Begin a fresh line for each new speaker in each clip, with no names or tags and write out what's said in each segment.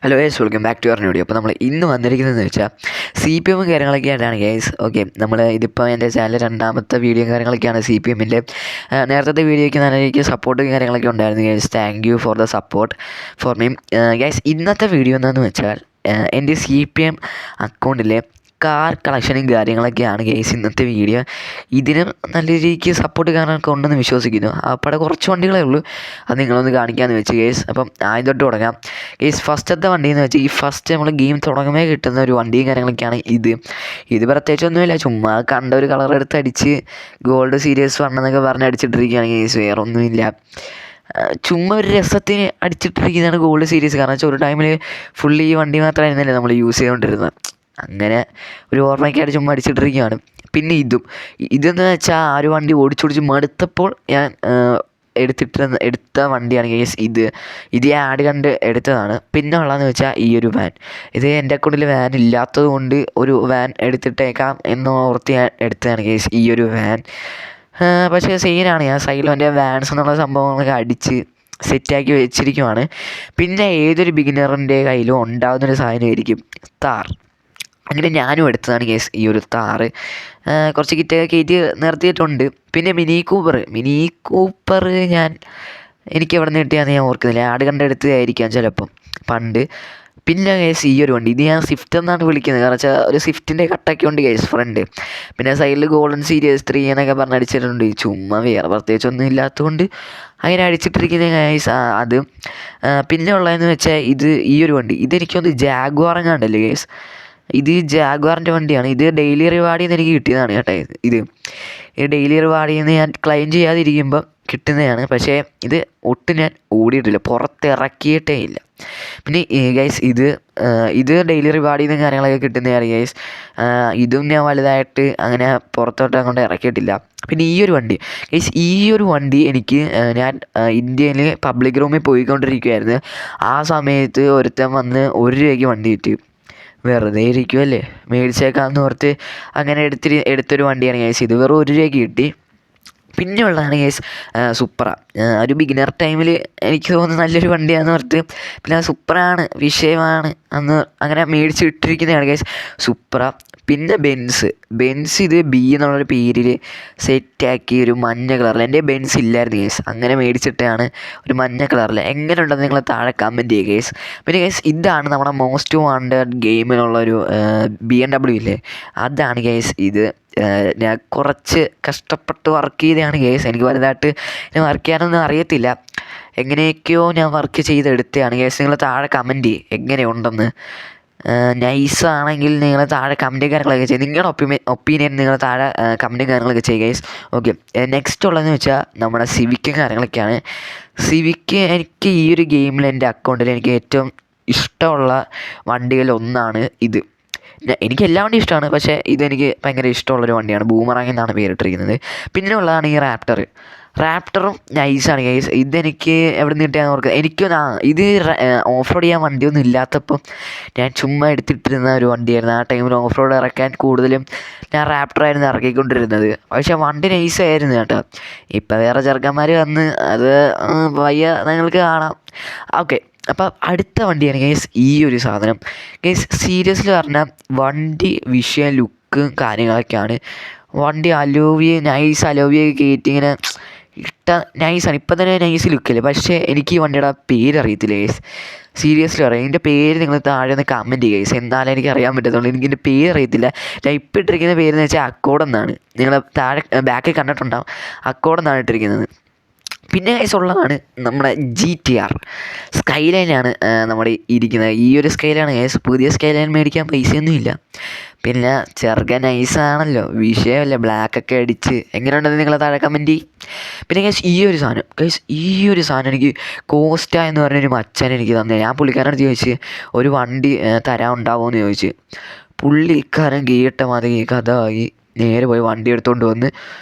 Hello guys, welcome back to our video. അപ്പോൾ നമ്മൾ ഇന്ന് വന്നിരിക്കുന്നതെന്ന് വെച്ചാൽ CPM കാര്യങ്ങളൊക്കെ ആയിട്ടാണ് ഗൈസ്. ഓക്കെ, നമ്മൾ ഇതിപ്പോൾ എൻ്റെ ചാനൽ രണ്ടാമത്തെ വീഡിയോ കാര്യങ്ങളൊക്കെയാണ് CPMൻ്റെ. നേരത്തെ വീഡിയോയ്ക്ക് നല്ല രീതിക്ക് സപ്പോർട്ടും കാര്യങ്ങളൊക്കെ ഉണ്ടായിരുന്നു guys. Thank you for the support for me guys. ഇന്നത്തെ വീഡിയോ എന്താണെന്ന് വെച്ചാൽ എൻ്റെ CPM അക്കൗണ്ടിലെ കാർ കളക്ഷനും കാര്യങ്ങളൊക്കെയാണ് ഗൈസ് ഇന്നത്തെ വീഡിയോ. ഇതിനും നല്ല രീതിക്ക് സപ്പോർട്ട് കാര്യങ്ങളൊക്കെ ഉണ്ടെന്ന് വിശ്വസിക്കുന്നു. അപ്പോൾ കുറച്ച് വണ്ടികളേ ഉള്ളൂ, അത് നിങ്ങളൊന്ന് കാണിക്കാമെന്ന് വെച്ച് ഗൈസ്. അപ്പം ആദ്യം തൊട്ട് തുടങ്ങാം ഗൈസ്. ഫസ്റ്റത്തെ വണ്ടിയെന്ന് വെച്ചാൽ ഈ ഫസ്റ്റ് നമ്മൾ ഗെയിം തുടങ്ങുമ്പോൾ കിട്ടുന്ന ഒരു വണ്ടിയും കാര്യങ്ങളൊക്കെയാണ് ഇത് പ്രത്യേകിച്ചൊന്നുമില്ല, ചുമ്മാ കണ്ട ഒരു കളർ എടുത്ത് അടിച്ച് ഗോൾഡ് സീരീസ് വണ്ണെന്നൊക്കെ പറഞ്ഞ് അടിച്ചിട്ടിരിക്കുകയാണ് ഗൈസ്. വേറെ ഒന്നുമില്ല, ചുമ്മാ ഒരു രസത്തിന് അടിച്ചിട്ടിരിക്കുന്നതാണ് ഗോൾഡ് സീരീസ്. കാരണം വെച്ചാൽ ഒരു ടൈമിൽ ഫുള്ളി ഈ വണ്ടി മാത്രമായിരുന്നല്ലേ നമ്മൾ യൂസ് ചെയ്തുകൊണ്ടിരുന്നത്. അങ്ങനെ ഒരു ഓർമ്മയ്ക്കായിട്ട് ചുമ്മാ അടിച്ചിട്ടിരിക്കുകയാണ്. പിന്നെ ഇതെന്ന് വെച്ചാൽ ആ ഒരു വണ്ടി ഓടിച്ചോടിച്ച് മടുത്തപ്പോൾ ഞാൻ എടുത്ത വണ്ടിയാണ് ഗൈസ്. ഇത് ഞാൻ ആഡ് കണ്ട് എടുത്തതാണ്. പിന്നെ ഉള്ളതെന്ന് വെച്ചാൽ ഈ ഒരു വാൻ. ഇത് എൻ്റെ അക്കൗണ്ടിൽ വാൻ ഇല്ലാത്തത് കൊണ്ട് ഒരു വാൻ എടുത്തിട്ടേക്കാം എന്ന് ഓർത്ത് ഞാൻ എടുത്തതാണ് ഗൈസ് ഈ ഒരു വാൻ. പക്ഷേ സീനാണ്, ഞാൻ സൈഡിൽ എൻ്റെ വാൻസ് എന്നുള്ള സംഭവങ്ങളൊക്കെ അടിച്ച് സെറ്റാക്കി വെച്ചിരിക്കുവാണ്. പിന്നെ ഏതൊരു ബിഗിനറിൻ്റെ കയ്യിലും ഉണ്ടാകുന്നൊരു സാധനമായിരിക്കും താർ. അങ്ങനെ ഞാനും എടുത്തതാണ് ഗൈസ് ഈ ഒരു താറ്. കുറച്ച് കിറ്റൊക്കെ കയറ്റി നിർത്തിയിട്ടുണ്ട്. പിന്നെ മിനി കൂപ്പർ എനിക്ക് എവിടെ നിന്ന് കിട്ടിയാന്ന് ഞാൻ ഓർക്കുന്നില്ല, ആട് കണ്ടെടുത്തതായിരിക്കാം ചിലപ്പം പണ്ട്. പിന്നെ ഗൈസ് ഈ ഒരു വണ്ടി, ഇത് ഞാൻ സ്വിഫ്റ്റ് എന്നാണ് വിളിക്കുന്നത്. കാരണം വെച്ചാൽ ഒരു സ്വിഫ്റ്റിൻ്റെ കട്ടൊക്കെ ഉണ്ട് ഗൈസ് ഫ്രണ്ട്. പിന്നെ സൈഡിൽ ഗോൾഡൻ സീരീസ് 3 എന്നൊക്കെ പറഞ്ഞ് അടിച്ചിട്ടുണ്ട്. ചുമ്മാ വേറെ പ്രത്യേകിച്ചൊന്നും ഇല്ലാത്തതുകൊണ്ട് അങ്ങനെ അടിച്ചിട്ടിരിക്കുന്ന ഗൈസ് അത്. പിന്നെ ഉള്ളതെന്ന് വെച്ചാൽ ഈ ഒരു വണ്ടി, ഇതെനിക്കൊന്ന് ജാഗ്വാറങ്ങാണ്ടല്ലേ ഗൈസ്. ഇത് ജാഗ്വാറിൻ്റെ വണ്ടിയാണ്. ഇത് ഡെയിലി റിവാർഡിൽ നിന്ന് എനിക്ക് കിട്ടിയതാണ് കേട്ടോ. ഈ ഡെയിലി റിവാർഡിൽ നിന്ന് ഞാൻ ക്ലെയിം ചെയ്യാതിരിക്കുമ്പോൾ കിട്ടുന്നതാണ്. പക്ഷേ ഇത് ഒട്ടും ഞാൻ ഓടിയിട്ടില്ല, പുറത്തിറക്കിയിട്ടേ ഇല്ല. പിന്നെ ഗൈസ് ഇത് ഡെയിലി റിവാർഡിൽ നിന്ന് കാര്യങ്ങളൊക്കെ കിട്ടുന്നതാണ് ഗൈസ്. ഇതും ഞാൻ വലുതായിട്ട് അങ്ങനെ പുറത്തോട്ട് അങ്ങോട്ട് ഇറക്കിയിട്ടില്ല. പിന്നെ ഈ ഒരു വണ്ടി ഗൈസ്, ഈ ഒരു വണ്ടി എനിക്ക് ഞാൻ ഇന്ത്യയിൽ പബ്ലിക് റൂമിൽ പോയിക്കൊണ്ടിരിക്കുമായിരുന്നു. ആ സമയത്ത് ഒരുത്തൻ വന്ന് 1 രൂപയ്ക്ക് വണ്ടി കിട്ടി. വെറുതെ ഇരിക്കുമല്ലേ, മേടിച്ചേക്കാമെന്ന് ഓർത്ത് അങ്ങനെ എടുത്തൊരു വണ്ടിയാണ് ഗൈസ്. ഇത് വെറും 1 രൂപയ്ക്ക് കിട്ടി. പിന്നെ ഉള്ളതാണ് ഗൈസ് സുപ്ര. ഒരു ബിഗിനർ ടൈമിൽ എനിക്ക് തോന്നുന്നു നല്ലൊരു വണ്ടിയാണെന്ന് ഓർത്ത് പിന്നെ സുപ്രയാണ് വിഷയമാണ് അന്ന് അങ്ങനെ മേടിച്ച് ഇട്ടിരിക്കുന്നതാണ് ഗൈസ് സുപ്ര. പിന്നെ ബെൻസ് ഇത് ബി എന്നുള്ളൊരു പേരിൽ സെറ്റാക്കി ഒരു മഞ്ഞ കളറിൽ. എൻ്റെ ബെൻസ് ഇല്ലായിരുന്നു ഗൈസ്, അങ്ങനെ മേടിച്ചിട്ടാണ് ഒരു മഞ്ഞ കളറിൽ. എങ്ങനെ ഉണ്ടെന്ന് നിങ്ങൾ താഴെ കമൻറ്റ് ചെയ്യുക ഗൈസ്. പിന്നെ ഗൈസ് ഇതാണ് നമ്മുടെ മോസ്റ്റ് വാണ്ടഡ് ഗെയിമിനുള്ളൊരു BMW ഇല്ലേ, അതാണ് ഗൈസ് ഇത്. ഞാൻ കുറച്ച് കഷ്ടപ്പെട്ട് വർക്ക് ചെയ്തതാണ് ഗൈസ്. എനിക്ക് വലുതായിട്ട് വർക്ക് ചെയ്യാനൊന്നും അറിയത്തില്ല, എങ്ങനെയൊക്കെയോ ഞാൻ വർക്ക് ചെയ്തെടുത്തതാണ് ഗൈസ്. നിങ്ങൾ താഴെ കമൻറ്റ് ചെയ്യും എങ്ങനെയുണ്ടെന്ന്. നൈസാണെങ്കിൽ നിങ്ങൾ താഴെ കമൻറ്റ് കാര്യങ്ങളൊക്കെ ചെയ്യും. നിങ്ങളുടെ ഒപ്പീനിയൻ നിങ്ങൾ താഴെ കമൻറ്റ് കാര്യങ്ങളൊക്കെ ചെയ്യുക ഗൈസ്. ഓക്കെ, നെക്സ്റ്റ് ഉള്ളതെന്ന് വെച്ചാൽ നമ്മുടെ സിവിക്കും കാര്യങ്ങളൊക്കെയാണ്. സിവിക്ക് എനിക്ക് ഈ ഒരു ഗെയിമിൽ എൻ്റെ അക്കൗണ്ടിൽ എനിക്ക് ഏറ്റവും ഇഷ്ടമുള്ള വണ്ടികളിലൊന്നാണ് ഇത്. എനിക്ക് എല്ലാ വണ്ടിയും ഇഷ്ടമാണ്, പക്ഷേ ഇതെനിക്ക് ഭയങ്കര ഇഷ്ടമുള്ളൊരു വണ്ടിയാണ്. ബൂമറാങ് എന്നാണ് പേരിട്ടിരിക്കുന്നത്. പിന്നെ ഉള്ളതാണ് ഈ റാപ്റ്ററും നൈസാണ് ഗൈസ്. ഇതെനിക്ക് എവിടെ നിന്ന് കിട്ടിയാന്ന് ഓർക്കുക. ഇത് ഓഫ് റോഡ് ചെയ്യാൻ വണ്ടിയൊന്നും ഇല്ലാത്തപ്പം ഞാൻ ചുമ്മാ എടുത്തിട്ടിരുന്ന ഒരു വണ്ടിയായിരുന്നു. ആ ടൈമിൽ ഓഫ് റോഡ് ഇറക്കാൻ കൂടുതലും ഞാൻ റാപ്റ്ററായിരുന്നു ഇറക്കിക്കൊണ്ടിരുന്നത്. പക്ഷേ വണ്ടി നൈസായിരുന്നു കേട്ടോ. ഇപ്പം വേറെ ചെറുക്കന്മാർ വന്ന് അത് വയ്യ, നിങ്ങൾക്ക് കാണാം. ഓക്കെ, അപ്പം അടുത്ത വണ്ടിയാണ് ഗൈസ് ഈ ഒരു സാധനം. ഗൈസ് സീരിയസ്ലി പറഞ്ഞാൽ വണ്ടി വിഷയം ലുക്കും കാര്യങ്ങളൊക്കെയാണ്. വണ്ടി നൈസ് അലോവിയൊക്കെ കയറ്റി ഇങ്ങനെ നൈസാണ്. ഇപ്പം തന്നെ നൈസ് ലുക്കില്ല. പക്ഷേ എനിക്ക് ഈ വണ്ടിയുടെ പേരറിയത്തില്ല ഗൈസ്. സീരിയസ്ലി പറയാം, ഇതിൻ്റെ പേര് നിങ്ങൾ താഴെ ഒന്ന് കമൻറ്റ് ചെയ്യുക ഗൈസ്. എന്നാലും എനിക്ക് അറിയാൻ പറ്റത്തുള്ളൂ. എനിക്കിതിൻ്റെ പേരറിയത്തില്ല. ഞാൻ ഇപ്പം ഇട്ടിരിക്കുന്ന പേരെന്ന് വെച്ചാൽ അക്കോഡ് എന്നാണ്. നിങ്ങൾ താഴെ ബാക്കിൽ കണ്ടിട്ടുണ്ടാകും, അക്കോഡ് എന്നാണ് ഇട്ടിരിക്കുന്നത്. പിന്നെ ഗൈസ് ഉള്ളതാണ് നമ്മുടെ GTR സ്കൈലൈനാണ് നമ്മുടെ ഇരിക്കുന്നത്. ഈ ഒരു സ്കൈലാണ് ഗൈസ്. പുതിയ സ്കൈലൈൻ മേടിക്കാൻ പൈസയൊന്നുമില്ല. പിന്നെ ചെറുക്കൻ നൈസാണല്ലോ, വിഷയമല്ല. ബ്ലാക്കൊക്കെ അടിച്ച് എങ്ങനെയുണ്ടെന്ന് നിങ്ങൾ താഴെ കമൻറ്റ് ചെയ്യും. പിന്നെ ഗൈസ് ഈ ഒരു സാധനം എനിക്ക് കോസ്റ്റ എന്ന് പറഞ്ഞൊരു മച്ചാൻ എനിക്ക് തന്നെ. ഞാൻ പുള്ളിക്കാരനോട് ചോദിച്ച് ഒരു വണ്ടി തരാൻ ഉണ്ടാവുമോ എന്ന് ചോദിച്ച്. പുള്ളിക്കാരൻ ഗീട്ട മാതിരി കഥയായി നേരെ പോയി വണ്ടി എടുത്തുകൊണ്ട് വന്ന്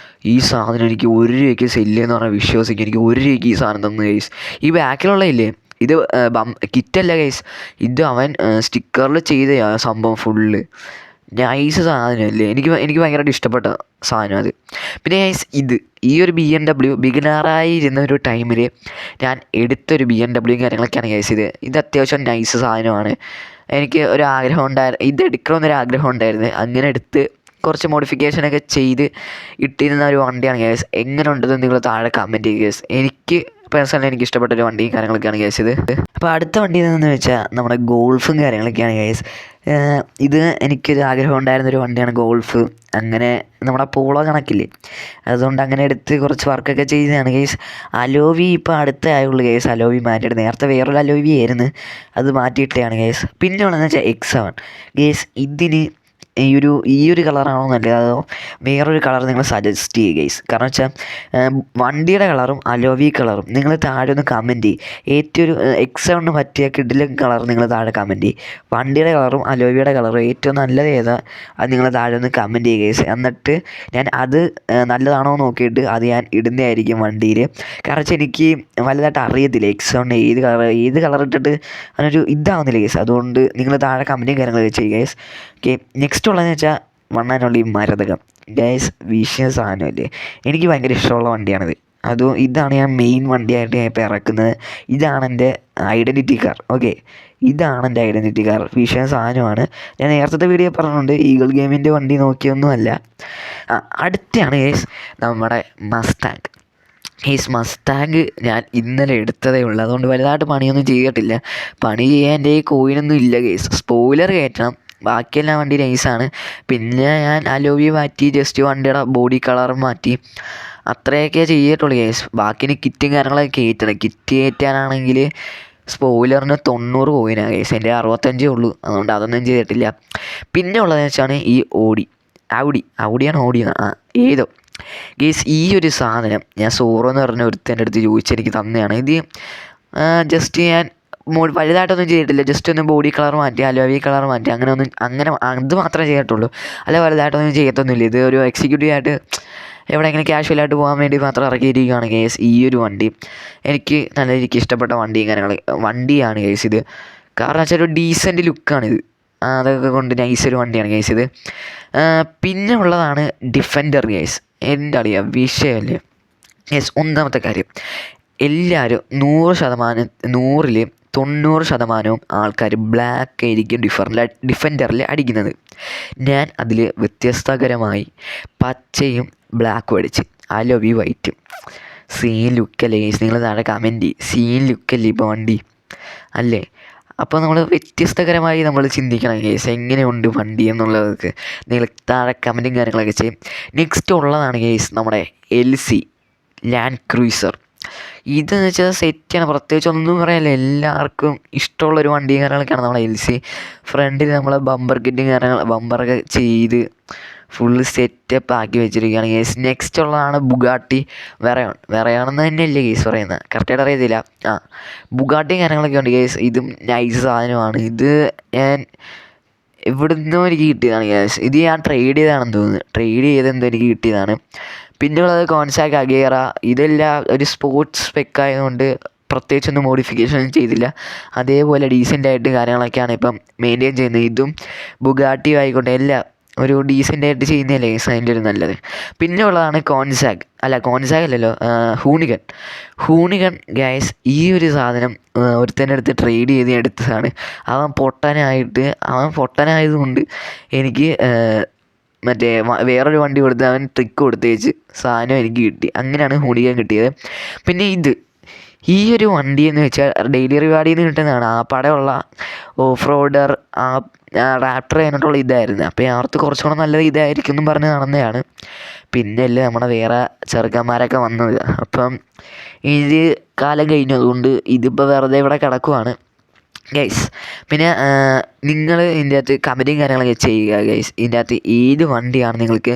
ഈ സാധനം എനിക്ക് 1 രൂപയ്ക്ക് സെല്ലെന്ന് പറഞ്ഞാൽ വിശ്വസിക്കും. എനിക്ക് 1 രൂപയ്ക്ക് ഈ സാധനം തന്നു ഗൈസ്. ഈ ബാക്കിലുള്ള ഇല്ലേ, ഇത് കിറ്റല്ല ഗൈസ്, ഇത് അവൻ സ്റ്റിക്കറിൽ ചെയ്ത സംഭവം ഫുള്ള്. നൈസ് സാധനമല്ലേ, എനിക്ക് ഭയങ്കരമായിട്ട് ഇഷ്ടപ്പെട്ട സാധനം അത്. പിന്നെ ഗൈസ് ഈ ഒരു BMW ബിഗിനറായി ഇരുന്ന ഒരു ടൈമിൽ ഞാൻ എടുത്തൊരു BMW കാര്യങ്ങളൊക്കെയാണ് ഗൈസ്. ഇത് അത്യാവശ്യം നൈസ് സാധനമാണ്. എനിക്ക് ഒരു ആഗ്രഹം ഉണ്ടായിരുന്നു, ഇത് എടുക്കണമെന്നൊരു ആഗ്രഹം ഉണ്ടായിരുന്നു. അങ്ങനെ എടുത്ത് കുറച്ച് മോഡിഫിക്കേഷനൊക്കെ ചെയ്ത് ഇട്ടിരുന്ന ഒരു വണ്ടിയാണ് ഗൈസ്. എങ്ങനെ ഉണ്ടെന്ന് നിങ്ങൾ താഴെ കമൻറ്റ് ചെയ്യുക ഗൈസ്. എനിക്ക് പേഴ്സണലി എനിക്ക് ഇഷ്ടപ്പെട്ടൊരു വണ്ടിയും കാര്യങ്ങളൊക്കെയാണ് ഗൈസ് ഇത്. അപ്പോൾ അടുത്ത വണ്ടി എന്ന് വെച്ചാൽ നമ്മുടെ ഗോൾഫും കാര്യങ്ങളൊക്കെയാണ് ഗൈസ്. ഇത് എനിക്കൊരു ആഗ്രഹം ഉണ്ടായിരുന്നൊരു വണ്ടിയാണ് ഗോൾഫ്. അങ്ങനെ നമ്മുടെ പോളോ കണക്കില്ലേ, അതുകൊണ്ട് അങ്ങനെ എടുത്ത് കുറച്ച് വർക്കൊക്കെ ചെയ്തതാണ് ഗൈസ്. അലോവി ഇപ്പോൾ അടുത്തേ ആയുള്ളൂ ഗൈസ്. അലോവി മാറ്റിയിട്ട് നേരത്തെ വേറൊരു അലോവി ആയിരുന്നു, അത് മാറ്റിയിട്ടാണ് ഗൈസ്. പിന്നെ ഉള്ളതെന്ന് വെച്ചാൽ X7 ഗൈസ്. ഇതിന് ഈ ഒരു കളറാണോ നല്ലത് അതോ വേറൊരു കളർ നിങ്ങൾ സജസ്റ്റ് ചെയ്യുക ഗൈസ്. കാരണം വെച്ചാൽ വണ്ടിയുടെ കളറും അലോവി കളറും നിങ്ങൾ താഴെ ഒന്ന് കമൻറ്റ് ചെയ്യും. ഏറ്റവും ഒരു X7 പറ്റിയ കിടിലൻ കളർ നിങ്ങൾ താഴെ കമൻറ്റ് ചെയ്യും. വണ്ടിയുടെ കളറും അലോവിയുടെ കളറും ഏറ്റവും നല്ലത് ഏതാ അത് നിങ്ങൾ താഴെ ഒന്ന് കമൻറ്റ് ചെയ്യുക ഗൈസ്. എന്നിട്ട് ഞാൻ അത് നല്ലതാണോ നോക്കിയിട്ട് അത് ഞാൻ ഇടുന്നതായിരിക്കും വണ്ടിയിൽ. കാരണം വെച്ചാൽ എനിക്ക് വലുതായിട്ട് അറിയത്തില്ല X7 ഏത് കളർ ഇട്ടിട്ട് അതിനൊരു ഇതാവുന്നില്ല ഗൈസ്. അതുകൊണ്ട് നിങ്ങൾ താഴെ കമൻറ്റും കാര്യങ്ങളൊക്കെ ചെയ്യുക ഗൈസ്. ഓക്കെ, നെക്സ്റ്റ് ഉള്ളതെന്ന് വെച്ചാൽ വൺ ആൻഡ് ഓൺലി മരതകം ഗൈസ്. വിഷയ സാധനമല്ലേ, എനിക്ക് ഭയങ്കര ഇഷ്ടമുള്ള വണ്ടിയാണിത്. അതും ഇതാണ് ഞാൻ മെയിൻ വണ്ടിയായിട്ട് ഞാൻ ഇപ്പോൾ ഇറക്കുന്നത്. ഇതാണ് എൻ്റെ ഐഡൻറ്റിറ്റി കാർ. ഓക്കെ, ഇതാണ് എൻ്റെ ഐഡൻറ്റിറ്റി കാർ. വിഷയ സാധനമാണ്. ഞാൻ നേരത്തെ വീഡിയോ പറഞ്ഞിട്ടുണ്ട്, ഈഗിൾ ഗെയിമിൻ്റെ വണ്ടി നോക്കിയൊന്നുമല്ല. അടുത്താണ് ഗൈസ് നമ്മുടെ മസ്താങ്. മസ്താങ് ഞാൻ ഇന്നലെ എടുത്തതേ ഉള്ളൂ, അതുകൊണ്ട് വലുതായിട്ട് പണിയൊന്നും ചെയ്തിട്ടില്ല. പണി ചെയ്യാൻ എൻ്റെ കോയിനൊന്നും ഇല്ല ഗൈസ്. സ്പോയിലർ കയറ്റണം, ബാക്കിയെല്ലാം വണ്ടി നൈസാണ്. പിന്നെ ഞാൻ അലോവി മാറ്റി, ജസ്റ്റ് വണ്ടിയുടെ ബോഡി കളർ മാറ്റി, അത്രയൊക്കെ ചെയ്തിട്ടുള്ളൂ ഗൈസ്. ബാക്കി കിറ്റും കാര്യങ്ങളൊക്കെ കയറ്റണം. കിറ്റ് കയറ്റാനാണെങ്കിൽ സ്പോയിലറിന് 90 കോയിനാണ് ഗൈസ്. എൻ്റെ 65 ഉള്ളൂ, അതുകൊണ്ട് അതൊന്നും ചെയ്തിട്ടില്ല. പിന്നെ ഉള്ളതെന്ന് വെച്ചാൽ ഈ ഔഡിയാണ് ഏതോ ഗൈസ്. ഈ ഒരു സാധനം ഞാൻ സോറോ എന്ന് പറഞ്ഞ ഒരുത്തൻ്റെ അടുത്ത് ചോദിച്ചെനിക്ക് തന്നെയാണ്. ഇത് ജസ്റ്റ് ഞാൻ വലുതായിട്ടൊന്നും ചെയ്തിട്ടില്ല. ജസ്റ്റ് ഒന്ന് ബോഡി കളർ മാറ്റി, അലോവി കളർ മാറ്റി, അങ്ങനെ അത് മാത്രമേ ചെയ്തിട്ടുള്ളൂ. അല്ല വലുതായിട്ടൊന്നും ചെയ്യത്തൊന്നുമില്ല. ഇത് ഒരു എക്സിക്യൂട്ടീവ് ആയിട്ട് എവിടെയെങ്കിലും ക്യാഷ്വലായിട്ട് പോകാൻ വേണ്ടി മാത്രം ഇറക്കിയിരിക്കുകയാണ് ഗൈസ്. ഈ ഒരു വണ്ടി എനിക്ക് നല്ല രീതിക്ക് ഇഷ്ടപ്പെട്ട വണ്ടിയാണ് ഗൈസ് ഇത്. കാരണം വെച്ചാൽ ഒരു ഡീസൻറ്റ് ലുക്കാണിത്. അതൊക്കെ കൊണ്ട് നൈസൊരു വണ്ടിയാണ് ഗൈസ് ഇത്. പിന്നെ ഉള്ളതാണ് ഡിഫൻഡർ ഗൈസ്. എൻ്റെ അളിയാ വിഷയമല്ലേ ഗൈസ്. ഒന്നാമത്തെ കാര്യം, എല്ലാവരും 100%, 90% ആൾക്കാർ ബ്ലാക്ക് ആയിരിക്കും ഡിഫൻഡറിൽ അടിക്കുന്നത്. ഞാൻ അതിൽ വ്യത്യസ്തകരമായി പച്ചയും ബ്ലാക്കും അടിച്ച്, അലോവി വൈറ്റും. സീൻ ലുക്കല്ലേ ഗൈസ്, നിങ്ങൾ താഴെ കമൻറ്റ് ചെയ്യും. സീൻ ലുക്കല്ലേ ഇപ്പോൾ വണ്ടി അല്ലേ? അപ്പോൾ നമ്മൾ വ്യത്യസ്തകരമായി നമ്മൾ ചിന്തിക്കണം ഗൈസ്, എങ്ങനെയുണ്ട് വണ്ടി എന്നുള്ളതൊക്കെ നിങ്ങൾ താഴെ കമൻറ്റും കാര്യങ്ങളൊക്കെ ചെയ്യും. നെക്സ്റ്റ് ഉള്ളതാണ് ഗൈസ് നമ്മുടെ LC ലാൻഡ് ക്രൂയിസർ. ഇതെന്ന് വെച്ചാൽ സെറ്റാണ്, പ്രത്യേകിച്ച് ഒന്നും പറയാനില്ല. എല്ലാവർക്കും ഇഷ്ടമുള്ളൊരു വണ്ടിയും കാര്യങ്ങളൊക്കെയാണ് നമ്മുടെ LC. ഫ്രണ്ടിൽ നമ്മൾ ബമ്പറൊക്കെ ചെയ്ത് ഫുള്ള് സെറ്റപ്പ് ആക്കി വെച്ചിരിക്കുകയാണ് ഗൈസ്. നെക്സ്റ്റ് ഉള്ളതാണ് ബുഗാട്ടി വെറയോണെന്ന് തന്നെയല്ലേ ഗൈസ് പറയുന്നത്, കറക്റ്റായിട്ട് അറിയത്തില്ല. ബുഗാട്ടിയും കാര്യങ്ങളൊക്കെ ഉണ്ട് ഗൈസ്. ഇതും നൈസ് സാധനമാണ്. ഇത് ഞാൻ എവിടുന്നോ എനിക്ക് കിട്ടിയതാണ് ഗൈസ്. ഇത് ഞാൻ ട്രേഡ് ചെയ്തതാണെന്ന് തോന്നുന്നു. ട്രേഡ് ചെയ്തെന്തോ എനിക്ക് കിട്ടിയതാണ്. പിന്നെയുള്ളത് കോൺസാക്ക് അഗേറ. ഇതെല്ലാം ഒരു സ്പോർട്സ് സ്പെക്ക് ആയതുകൊണ്ട് പ്രത്യേകിച്ചൊന്നും മോഡിഫിക്കേഷൻ ചെയ്തില്ല. അതേപോലെ ഡീസൻ്റായിട്ട് കാര്യങ്ങളൊക്കെയാണ് ഇപ്പം മെയിൻറ്റെയിൻ ചെയ്യുന്നത്. ഇതും ബുഗാട്ടിയും ആയിക്കോട്ടെ എല്ലാം ഒരു ഡീസൻ്റായിട്ട് ചെയ്യുന്നതല്ലേ അതിൻ്റെ ഒരു നല്ലത്. പിന്നെ ഉള്ളതാണ് കോൺസാഗ് അല്ലല്ലോ, ഹൂണിഗൻ ഗൈസ്. ഈ ഒരു സാധനം ഒരുത്തൻ്റെ അടുത്ത് ട്രേഡ് ചെയ്ത് എടുത്തതാണ്. അവൻ പൊട്ടനായതുകൊണ്ട് എനിക്ക് വേറൊരു വണ്ടി കൊടുത്ത് അവൻ ട്രിക്ക് കൊടുത്തേച്ച് സാധനം എനിക്ക് കിട്ടി. അങ്ങനെയാണ് ഹൂണിഗൻ കിട്ടിയത്. പിന്നെ ഈ ഒരു വണ്ടി എന്ന് വെച്ചാൽ ഡെയിലി റിവാർഡിൽ നിന്ന് കിട്ടുന്നതാണ്. ആ പടമുള്ള ഓഫ് റോഡർ റാപ്റ്റർ കഴിഞ്ഞിട്ടുള്ള ഇതായിരുന്നു. അപ്പോൾ അവർക്ക് കുറച്ചുകൂടെ നല്ലത് ഇതായിരിക്കും എന്നും പറഞ്ഞ് നടന്നതാണ്. പിന്നെ അല്ലേ നമ്മുടെ വേറെ ചെറുക്കന്മാരൊക്കെ വന്നത്. അപ്പം ഇത് കാലം കഴിഞ്ഞു, അതുകൊണ്ട് ഇതിപ്പോൾ വെറുതെ ഇവിടെ കിടക്കുവാണ് ഗൈസ്. പിന്നെ നിങ്ങൾ ഇതിൻ്റെ അകത്ത് കമൻറ്റും കാര്യങ്ങളൊക്കെ ചെയ്യുക ഗൈസ്. ഇതിൻ്റെ അകത്ത് ഏത് വണ്ടിയാണ് നിങ്ങൾക്ക്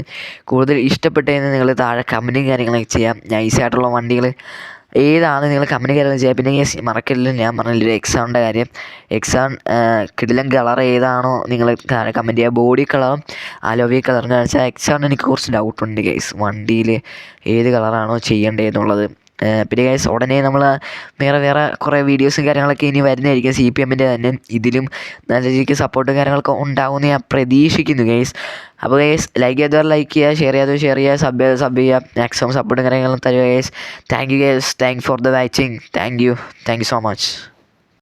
കൂടുതൽ ഇഷ്ടപ്പെട്ടതെന്ന് നിങ്ങൾ താഴെ കമൻറ്റും കാര്യങ്ങളൊക്കെ ചെയ്യാം. നൈസായിട്ടുള്ള വണ്ടികൾ ഏതാണ് നിങ്ങൾ കമൻറ്റ് കാര്യങ്ങൾ ചെയ്യുക. പിന്നെ മറക്കലില്ല, ഞാൻ പറഞ്ഞില്ല ഒരു X7 കാര്യം. X7 കിടിലൻ കളർ ഏതാണോ നിങ്ങൾ താഴെ കമൻറ്റ് ചെയ്യുക. ബോഡി കളറും അലോവി കളറിന് വെച്ചാൽ X7 എനിക്ക് കുറച്ച് ഡൗട്ടുണ്ട് ഗൈസ്, വണ്ടിയിൽ ഏത് കളറാണോ ചെയ്യേണ്ടതെന്നുള്ളത്. പിന്നെ ഗൈസ് ഉടനെ നമ്മൾ വേറെ കുറേ വീഡിയോസും കാര്യങ്ങളൊക്കെ ഇനി വരുന്നതായിരിക്കും CPM-ൻ്റെ തന്നെ. ഇതിലും നല്ല രീതിക്ക് സപ്പോർട്ടും കാര്യങ്ങളൊക്കെ ഉണ്ടാകുമെന്ന് ഞാൻ പ്രതീക്ഷിക്കുന്നു ഗൈസ്. അപ്പോൾ ഗൈസ് ലൈക്ക് ചെയ്തവർ ലൈക്ക് ചെയ്യുക, ഷെയർ ചെയ്യുക, സബ് ചെയ്യുക, മാക്സിമം സപ്പോർട്ടും കാര്യങ്ങളും തരുക guys. Thank you guys, thank for the watching. Thank you so much.